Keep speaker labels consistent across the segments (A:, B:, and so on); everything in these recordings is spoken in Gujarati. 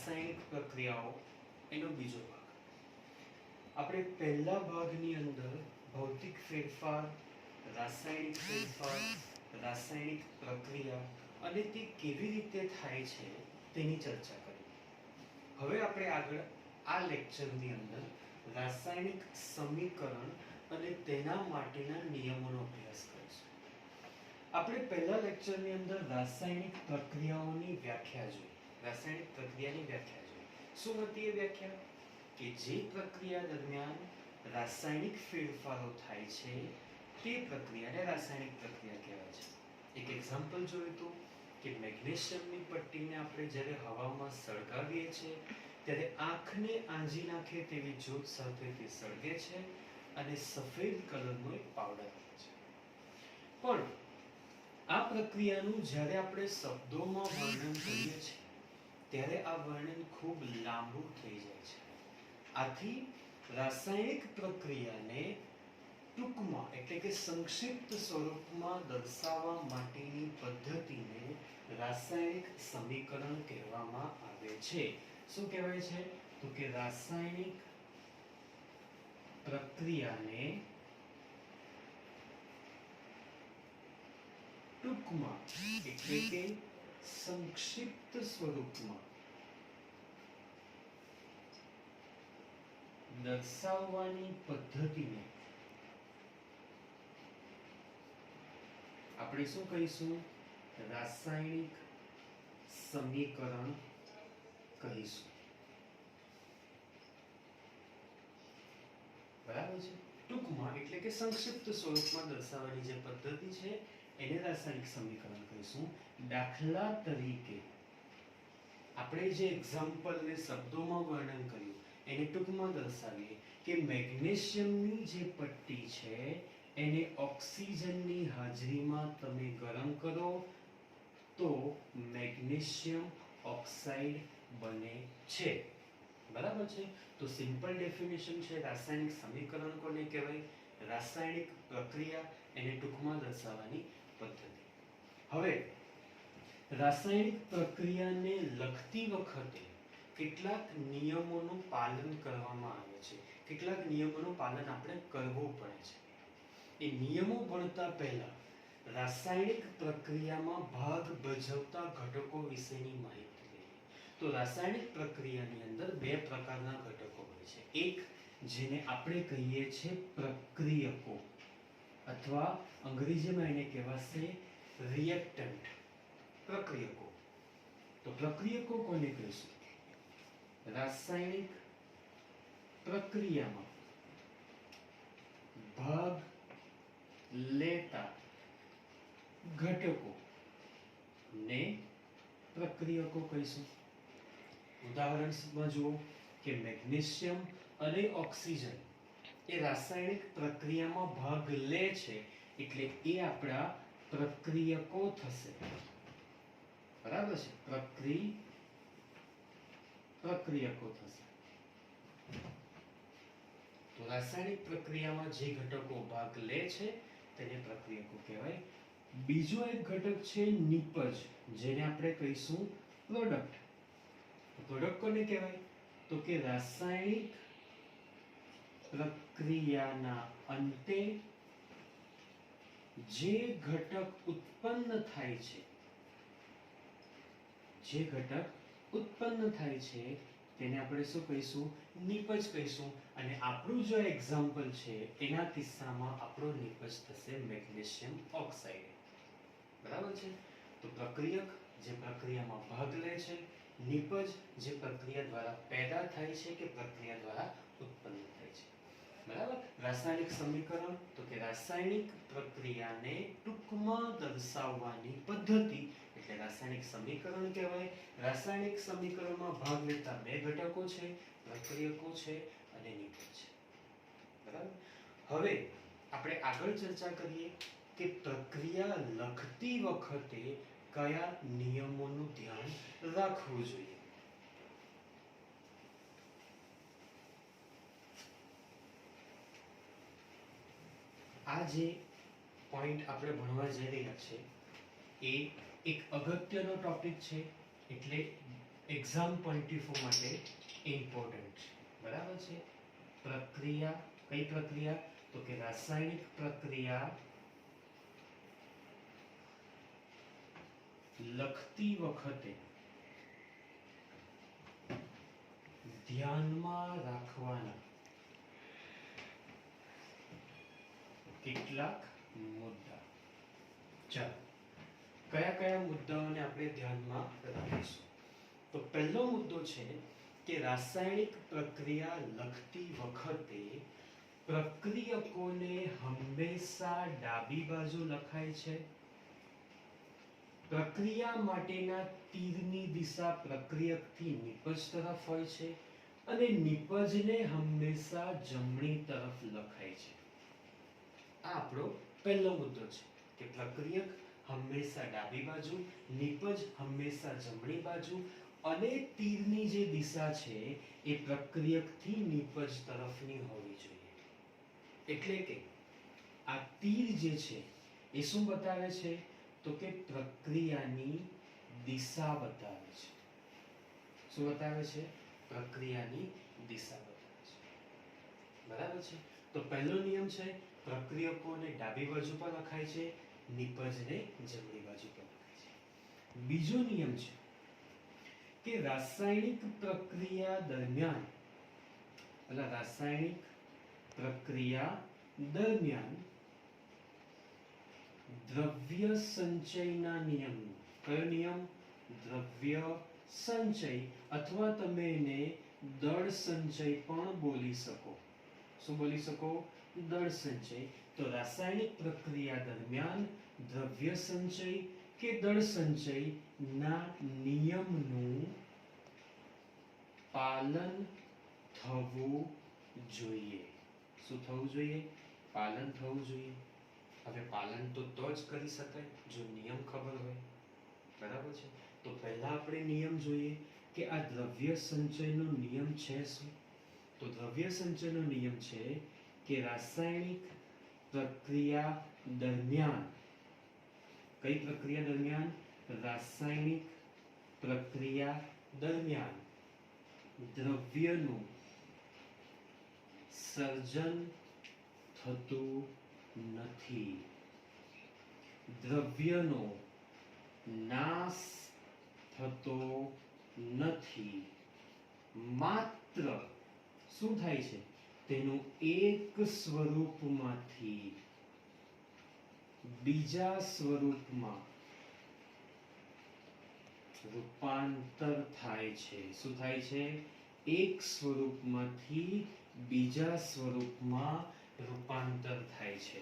A: રાસાયણિક પ્રક્રિયાઓ એનો બીજો ભાગ. આપણે પહેલા ભાગની અંદર ભૌતિક ફેરફાર, રાસાયણિક ફેરફાર, રાસાયણિક પ્રક્રિયા અને તે કેવી રીતે થાય છે તેની ચર્ચા કરી. હવે આપણે આગળ આ લેક્ચરની અંદર રાસાયણિક સમીકરણ અને તેના માટેના નિયમોનો અભ્યાસ કરીશું. આપણે પહેલા લેક્ચરની અંદર રાસાયણિક પ્રક્રિયાઓની વ્યાખ્યા જોઈ. રાસાયણિક પ્રક્રિયાની વ્યાખ્યા જોઈ. શું હતી એ વ્યાખ્યા? કે જે પ્રક્રિયા દરમિયાન રાસાયણિક ફેરફારો થાય છે તે પ્રક્રિયાને રાસાયણિક પ્રક્રિયા કહેવાય છે. એક એક્ઝામ્પલ જોયું તો કે મેગ્નેશિયમની પટ્ટીને આપણે જ્યારે હવામાં સળગાવીએ છીએ ત્યારે આંખને આંજી નાખે તેવી જ્યોત સાથે તે સળગે છે અને સફેદ કલરનો એક પાવડર આવે છે. પણ આ પ્રક્રિયાનું જ્યારે આપણે શબ્દોમાં વર્ણન કરીએ છીએ ત્યારે આ વર્ણન ખૂબ લાંબુ થઈ જાય છે. આથી રાસાયણિક પ્રક્રિયાને ટૂંકમાં એટલે કે સંક્ષિપ્ત સ્વરૂપમાં દર્શાવવા માટેની પદ્ધતિને રાસાયણિક સમીકરણ કહેવામાં આવે છે. શું કહેવાય છે? તો કે રાસાયણિક પ્રક્રિયાને ટૂંકમાં એટલે કે સંક્ષિપ્ત સ્વરૂપમાં દર્શાવવાની પદ્ધતિને આપણે શું કહીશું? રાસાયણિક સમીકરણ કહીશું. બરાબર છે? ટૂંકમાં એટલે કે સંક્ષિપ્ત સ્વરૂપમાં દર્શાવવાની જે પદ્ધતિ છે એને રાસાયણિક સમીકરણ કહીશું. દાખલા તરીકે આપણે જે એક્ઝામ્પલને શબ્દોમાં વર્ણન કર્યું એને ટૂંકમાં દર્શાવીએ કે મેગ્નેશિયમની જે પટ્ટી છે એને ઓક્સિજનની હાજરીમાં તમે ગરમ કરો તો મેગ્નેશિયમ ઓક્સાઇડ બને છે. બરાબર છે? તો સિમ્પલ ડેફિનેશન છે રાસાયણિક સમીકરણ કોને કહેવાય? રાસાયણિક પ્રક્રિયા એને ટૂંકમાં દર્શાવવાની પદ્ધતિ. હવે રાસાયણિક પ્રક્રિયાને લખતી વખતે કેટલાક નિયમોનું પાલન કરવામાં આવે છે. કેટલાક નિયમોનું પાલન આપણે કરવું પડે છે. એ નિયમો ભણતા પહેલા રાસાયણિક પ્રક્રિયામાં ભાગ ભજવતા ઘટકો વિશેની માહિતી લઈએ. તો રાસાયણિક પ્રક્રિયાની અંદર બે પ્રકારના ઘટકો હોય છે. એક જેને આપણે કહીએ છીએ પ્રક્રિયકો અથવા અંગ્રેજીમાં એને કહેવાશે રિએક્ટન્ટ. પ્રક્રિયકો. તો પ્રક્રિયકો કોને કહીશું? રાસાયણિક પ્રક્રિયામાં ભાગ લેતા ઘટકો ને પ્રક્રિયકો કહીશું. ઉદાહરણમાં જુઓ કે મેગ્નેશિયમ અને ઓક્સિજન એ રાસાયણિક પ્રક્રિયામાં ભાગ લે છે એટલે એ આપણા પ્રક્રિયકો થશે. બરાબર છે? પ્રક્રિયકો થશે. તો રાસાયણિક પ્રક્રિયામાં જે ઘટકો ભાગ લે છે તેને પ્રક્રિયકો કહેવાય. બીજો એક ઘટક છે નિપજ, જેને આપણે કહીશું પ્રોડક્ટ. પ્રોડક્ટ કોને કહેવાય? તો કે રાસાયણિક પ્રક્રિયાના અંતે જે ઘટક ઉત્પન્ન થાય છે, તેને આપણે શું કહીશું? નિપજ કહીશું. અને આપણું જો એક્ઝામ્પલ છે એના કિસ્સામાં આપણો નિપજ થશે મેગ્નેશિયમ ઓક્સાઇડ. બરાબર છે? તો પ્રક્રિયક જે પ્રક્રિયામાં ભાગ લે છે, નિપજ જે પ્રક્રિયા દ્વારા પેદા થાય છે કે પ્રક્રિયા દ્વારા ઉત્પન્ન થાય છે. બરાબર? રાસાયણિક સમીકરણ તો કે રાસાયણિક પ્રક્રિયાને ટૂંકમાં દર્શાવવાની પદ્ધતિ એટલે રાસાયણિક સમીકરણ કહેવાય. રાસાયણિક સમીકરણમાં ભાગ લેતા બે ઘટકો છે, પ્રક્રિયકો છે અને નિપજ છે. બરાબર? હવે આપણે આગળ ચર્ચા કરીએ કે પ્રક્રિયા લખતી વખતે કયા નિયમોનું ધ્યાન રાખવું જોઈએ. આ જે પોઈન્ટ આપણે ભણવા જઈ રહ્યા છે એ એક અગત્યનો ટોપિક છે. એટલે એક્ઝામ પોઈન્ટ ઓફ વ્યૂ માટે ઇમ્પોર્ટન્ટ છે, બરાબર છે. પ્રક્રિયા, કઈ પ્રક્રિયા? તો કે રાસાયણિક પ્રક્રિયા લખતી વખતે ધ્યાનમાં રાખવાના કેટલાક મુદ્દા. ચાલો, કયા કયા મુદ્દાઓને આપણે ધ્યાનમાં રાખીશું? તો પહેલો મુદ્દો છે કે રાસાયણિક પ્રક્રિયા લખતી વખતે પ્રક્રિયકોને હંમેશા ડાબી બાજુ લખાય છે. પ્રક્રિયા માટેના તીરની દિશા પ્રક્રિયકથી નિપજ તરફ હોય છે અને નિપજને હંમેશા જમણી તરફ લખાય છે. આ આપણો પહેલો મુદ્દો છે કે પ્રક્રિયક હંમેશા ડાબી બાજુ, નિપજ હંમેશા જમણી બાજુ અને તીરની જે દિશા છે એ પ્રક્રિયકથી નિપજ તરફની હોવી જોઈએ. એટલે કે આ તીર જે છે એ શું બતાવે છે? તો કે પ્રક્રિયાની દિશા બતાવે છે. શું બતાવે છે? પ્રક્રિયાની દિશા બતાવે છે. બરાબર છે. તો પહેલો નિયમ છે પ્રક્રિયકોને ડાબી બાજુ પર લખાય છે, નિપજને જમણી બાજુ પર લખાય છે. બીજો નિયમ છે કે રાસાયણિક પ્રક્રિયા દરમિયાન દ્રવ્ય સંચયના નિયમ. કયો નિયમ? દ્રવ્ય સંચય, અથવા તમે એને દળ સંચય પણ બોલી શકો. શું બોલી શકો? દળ સંચય. તો રાસાયણિક પ્રક્રિયા દરમિયાન દ્રવ્ય સંચય કે દળ સંચય ના નિયમનું પાલન થવું જોઈએ. શું થવું જોઈએ? પાલન થવું જોઈએ. હવે પાલન તો જ કરી શકાય જો નિયમ ખબર હોય. બરાબર છે. તો પહેલા આપણે નિયમ જોઈએ કે આ દ્રવ્ય સંચયનો નિયમ છે શું? તો દ્રવ્ય સંચયનો નિયમ છે કે રાસાયણિક પ્રક્રિયા દરમિયાન, કઈ પ્રક્રિયા દરમિયાન? રાસાયણિક પ્રક્રિયા દરમિયાન દ્રવ્યનું સર્જન થતું નથી. દ્રવ્યનો નાશ થતો નથી. માત્ર શું થાય છે? તેનું એક સ્વરૂપમાંથી બીજા સ્વરૂપમાં રૂપાંતર થાય છે. શું થાય છે? એક સ્વરૂપમાંથી બીજા સ્વરૂપમાં રૂપાંતર થાય છે.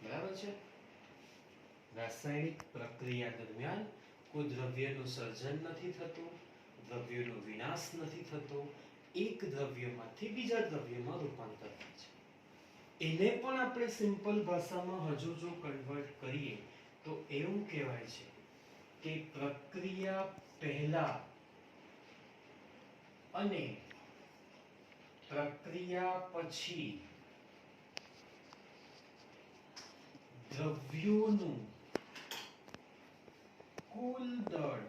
A: બરાબર છે. રાસાયણિક પ્રક્રિયા દરમિયાન કોઈ દ્રવ્યનું સર્જન નથી થતું, દ્રવ્યનો વિનાશ નથી થતો, એક દ્રવ્યમાંથી બીજા દ્રવ્યમાં રૂપાંતર થાય છે. એને પણ આપણે સિમ્પલ ભાષામાં હજુ જો કન્વર્ટ કરીએ તો એવું કહેવાય છે કે પ્રક્રિયા પહેલા અને પ્રક્રિયા પછી દ્રવ્યોનું કુલ દળ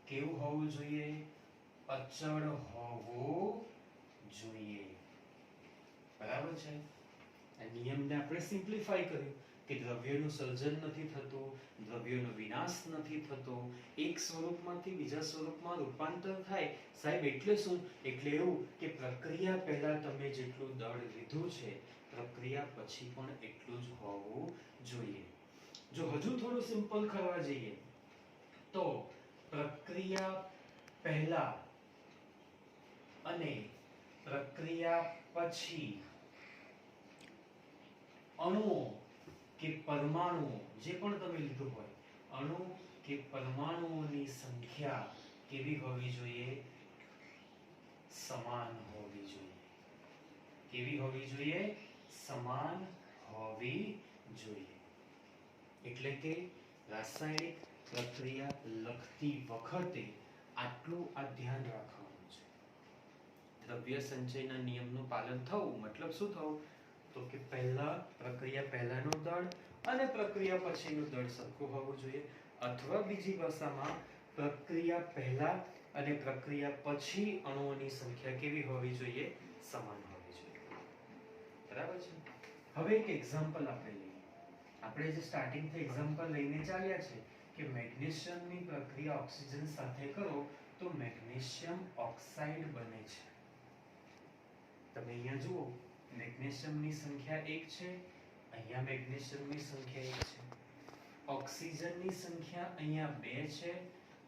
A: કેવું હોવું જોઈએ? અચળ હોવું જોઈએ. બરાબર છે. આ નિયમને આપણે સિમ્પ્લિફાઈ કર્યું કે દ્રવ્યનું સર્જન નથી થતું, દ્રવ્યનો વિનાશ નથી થતો, એક સ્વરૂપમાંથી બીજા સ્વરૂપમાં રૂપાંતર થાય. સાહેબ એટલે શું? એટલે એવું કે પ્રક્રિયા પહેલા તમે જેટલું દળ લીધું છે પ્રક્રિયા પછી પણ એટલું જ હોવું જોઈએ. જો હજુ થોડું સિમ્પલ કરવા જઈએ તો પ્રક્રિયા પહેલા અને પ્રક્રિયા પછી અણુઓ કે પરમાણુઓ જે પણ તમે લીધું હોય, અણુ કે પરમાણુઓની સંખ્યા કેવી હોવી જોઈએ? સમાન હોવી જોઈએ. કેવી હોવી જોઈએ? સમાન હોવી જોઈએ. એટલે કે રાસાયણિક પ્રક્રિયા લખતી વખતે આટલું આ ધ્યાન રાખવાનું છે. દ્રવ્ય સંચયના નિયમનું પાલન થવું મતલબ શું થવું? તો કે પ્રક્રિયા પહેલાનો દળ અને પ્રક્રિયા પછીનું દળ સરખું હોવું જોઈએ. અથવા બીજી ભાષામાં પ્રક્રિયા પહેલા અને પ્રક્રિયા પછી અણુઓની સંખ્યા કેવી હોવી જોઈએ? સમાન હોવી જોઈએ. બરાબર છે. હવે એક એક્ઝામ્પલ આપણે લઈએ. આપણે જે સ્ટાર્ટિંગથી એક્ઝામ્પલ લઈને ચાલ્યા છે કે મેગ્નેશિયમની પ્રક્રિયા ઓક્સિજન સાથે કરો તો મેગ્નેશિયમ ઓક્સાઇડ બને છે. તમે અહીંયા જુઓ, મેગ્નેશિયમની સંખ્યા 1 છે, અહીંયા મેગ્નેશિયમની સંખ્યા 1 છે. ઓક્સિજનની સંખ્યા અહીંયા 2 છે,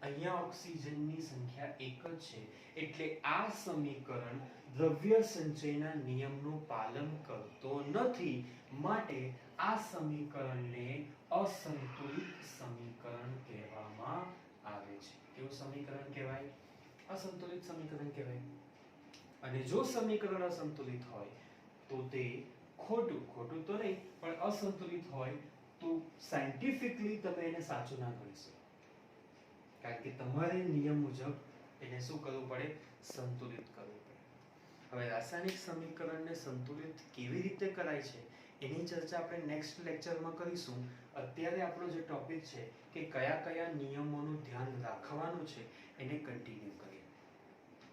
A: અહીંયા ઓક્સિજનની સંખ્યા 1 જ છે. એટલે આ સમીકરણ દ્રવ્ય સંચયના નિયમનું પાલન કરતો નથી. માટે આ સમીકરણને અસંતુલિત સમીકરણ કહેવામાં આવે છે. કેવું સમીકરણ કહેવાય? અસંતુલિત સમીકરણ કહેવાય. અને જો સમીકરણ અસંતુલિત હોય તો તે ખોટું તો નહીં પણ અસંતુલિત હોય તો સાયન્ટિફિકલી તમે એને સાચું ના ગણી શકો. કારણ કે તમારે નિયમ મુજબ એને શું કરવું પડે? સંતુલિત કરવું પડે. હવે રાસાયણિક સમીકરણને સંતુલિત કેવી રીતે કરાય છે એની ચર્ચા આપણે નેક્સ્ટ લેક્ચરમાં કરીશું. અત્યારે આપણો જે ટોપિક છે કે કયા કયા નિયમોનું ધ્યાન રાખવાનું છે એને કન્ટિન્યુ કરીએ.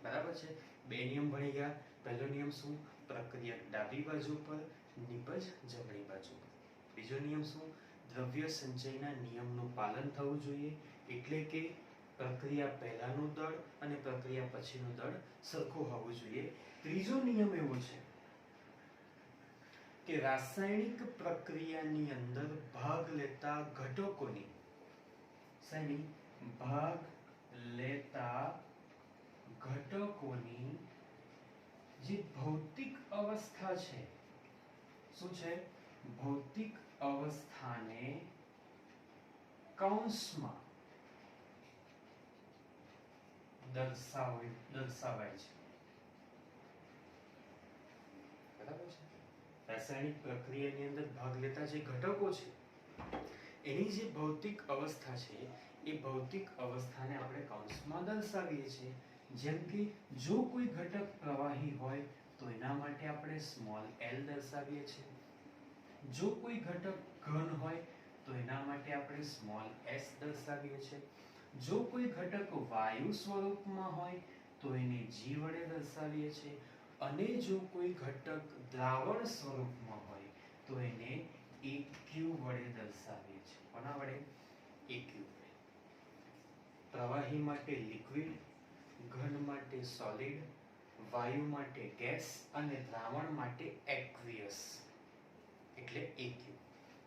A: બરાબર છે. 2 નિયમ ભણી ગયા. પહેલો નિયમ શું? પ્રક્રિયા ડાબી બાજુ પર, નિપજ જમણી બાજુ પર. બીજો નિયમ શું? દ્રવ્ય સંચયના નિયમનું પાલન થવું જોઈએ. એટલે કે પ્રક્રિયા પહેલાનું દળ અને પ્રક્રિયા પછીનું દળ સરખું હોવું જોઈએ. ત્રીજો નિયમ એવો છે કે રાસાયણિક પ્રક્રિયાની અંદર ભાગ લેતા ઘટકોની ભાગ લેતા ઘટકોની જે ભૌતિક અવસ્થા છે, શું છે? ભૌતિક અવસ્થાને કૌંસમાં દર્શાવાય છે. બરાબર છે. રાસાયણિક પ્રક્રિયાની અંદર ભાગ લેતા જે ઘટકો છે એની જે ભૌતિક અવસ્થા છે એ ભૌતિક અવસ્થાને આપણે કૌંસમાં દર્શાવીએ છીએ. જેમ કે જો કોઈ ઘટક પ્રવાહી હોય તો એના માટે આપણે સ્મોલ l દર્શાવીએ છીએ. જો કોઈ ઘટક ઘન હોય તો એના માટે આપણે સ્મોલ s દર્શાવીએ છીએ. જો કોઈ ઘટક વાયુ સ્વરૂપમાં હોય તો એને g વડે દર્શાવીએ છીએ. અને જો કોઈ ઘટક દ્રાવણ સ્વરૂપમાં હોય તો એને AQ વડે દર્શાવીએ છીએ. કોના વડે? AQ વડે. પ્રવાહી માટે લિક્વિડ, ઘન માટે સોલિડ, વાયુ માટે ગેસ અને દ્રાવણ માટે એક્વિયસ. એટલે AQ.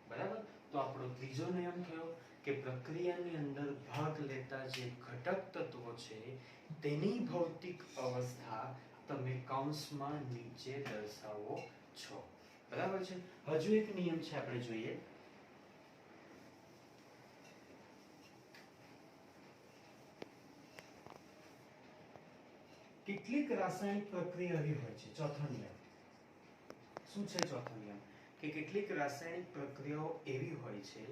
A: બરાબર. તો આપણો ત્રીજો નિયમ થયો કે પ્રક્રિયાની અંદર ભાગ લેતા જે ઘટક તત્વો છે તેની ભૌતિક અવસ્થા તમે કૌંસમાં નીચે દર્શાવો છો. બરાબર છે. હજુ એક નિયમ છે, આપણે જોઈએ. કેટલીક રાસાયણિક પ્રક્રિયા એવી હોય છે. ચોથો નિયમ શું છે? ચોથો નિયમ કે કેટલીક રાસાયણિક પ્રક્રિયાઓ એવી હોય છે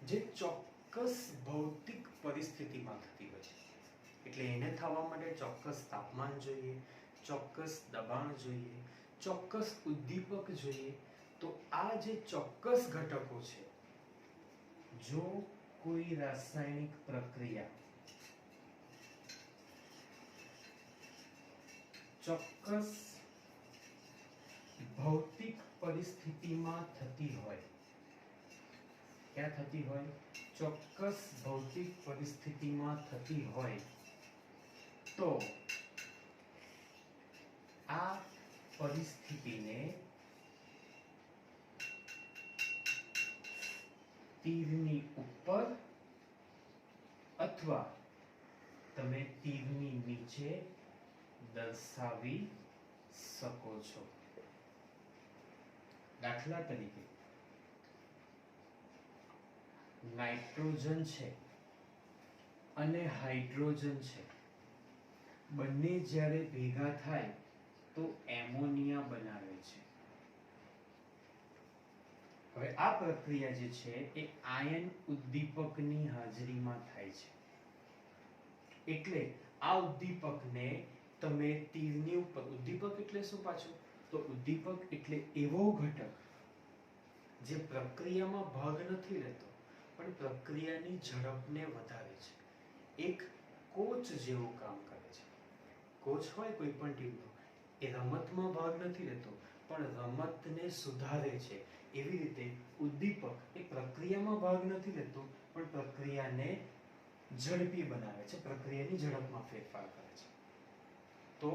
A: જે ચોક્કસ ભૌતિક પરિસ્થિતિમાં થતી હોય છે. એટલે એને થવા માટે ચોક્કસ તાપમાન જોઈએ, ચોક્કસ દબાણ જોઈએ, ચોક્કસ ઉદ્દીપક જોઈએ. તો આ જે ચોક્કસ ઘટકો છે, જો કોઈ રાસાયણિક પ્રક્રિયા ચોક્કસ ભૌતિક પરિસ્થિતિમાં થતી હોય, ક્યાં થતી હોય? ચોક્કસ ભૌતિક પરિસ્થિતિમાં થતી હોય તો આ પરિસ્થિતિને તીરની ઉપર અથવા તમે તીરની નીચે દર્શાવી શકો છો. દાખલા તરીકે નાઇટ્રોજન છે અને હાઇડ્રોજન છે, બંને જ્યારે ભેગા થાય તો એમોનિયા બનાવે છે. હવે આ પ્રક્રિયા જે છે એ આયન ઉદ્દીપકની હાજરીમાં થાય છે. એટલે આ ઉદ્દીપકને તમે તીરની ઉપર, ઉદ્દીપક એટલે શું પાછું? તો ઉદ્દીપક એટલે એવો ઘટક જે પ્રક્રિયામાં ભાગ નથી લેતો પણ પ્રક્રિયાની ઝડપને વધારે છે. એક કોચ જેવું કામ કરે છે. કોચ હોય કોઈ પણ ટીમનો, એ રમતમાં ભાગ નથી લેતો પણ રમતને સુધારે છે. એવી રીતે ઉદ્દીપક એ પ્રક્રિયામાં ભાગ નથી લેતો પણ પ્રક્રિયાને ઝડપી બનાવે છે, પ્રક્રિયાની ઝડપમાં ફેરફાર કરે છે. તો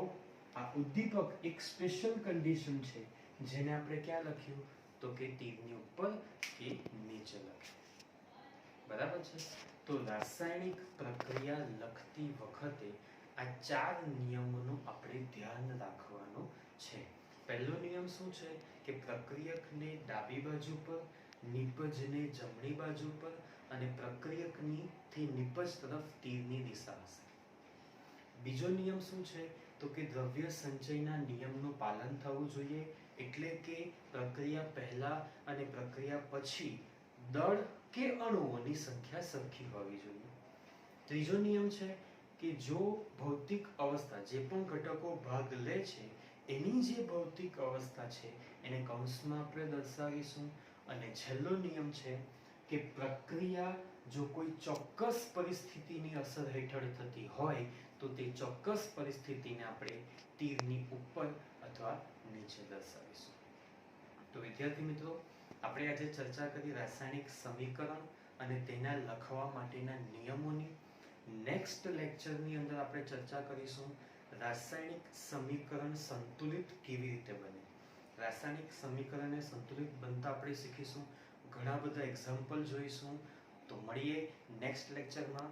A: આ ઉદ્દીપક એક સ્પેશિયલ કન્ડિશન છે જેને આપણે ક્યાં લખ્યું તો કે તીરની ઉપર કે નીચે લખ્યું. બરાબર છે. તો રાસાયણિક પ્રક્રિયા લખતી વખતે આ 4 નિયમોનું આપણે ધ્યાન રાખવાનું છે. પહેલો નિયમ શું છે કે પ્રક્રિયકને ડાબી બાજુ પર, નિપજને જમણી બાજુ પર અને પ્રક્રિયકની થી નિપજ તરફ તીરની દિશા હશે. બીજો નિયમ શું છે તો કે દ્રવ્ય સંચયના નિયમનું પાલન થવું જોઈએ, એટલે કે પ્રક્રિયા પહેલા અને પ્રક્રિયા પછી દળ કે અણુઓની સંખ્યા સરખી હોવી જોઈએ. ત્રીજો નિયમ છે કે જો ભૌતિક અવસ્થા, જે પણ ઘટકો ભાગ લે છે એની જે ભૌતિક અવસ્થા છે એને કૌંસમાં આપણે દર્શાવીશું. અને છેલ્લો નિયમ છે કે પ્રક્રિયા જો કોઈ ચોક્કસ પરિસ્થિતિની અસર હેઠળ થતી હોય તો તે ચોક્કસ પરિસ્થિતિને આપણે તીરની ઉપર અથવા નીચે દર્શાવીશું. તો વિદ્યાર્થી મિત્રો, આપણે આજે ચર્ચા કરી રાસાયણિક સમીકરણ અને તેના લખવા માટેના નિયમોની. નેક્સ્ટ લેક્ચરની અંદર આપણે ચર્ચા કરીશું રાસાયણિક સમીકરણ સંતુલિત કેવી રીતે બને. રાસાયણિક સમીકરણને સંતુલિત બનતા આપણે શીખીશું, ઘણા બધા એક્ઝામ્પલ જોઈશું. તો મળીએ નેક્સ્ટ લેક્ચરમાં.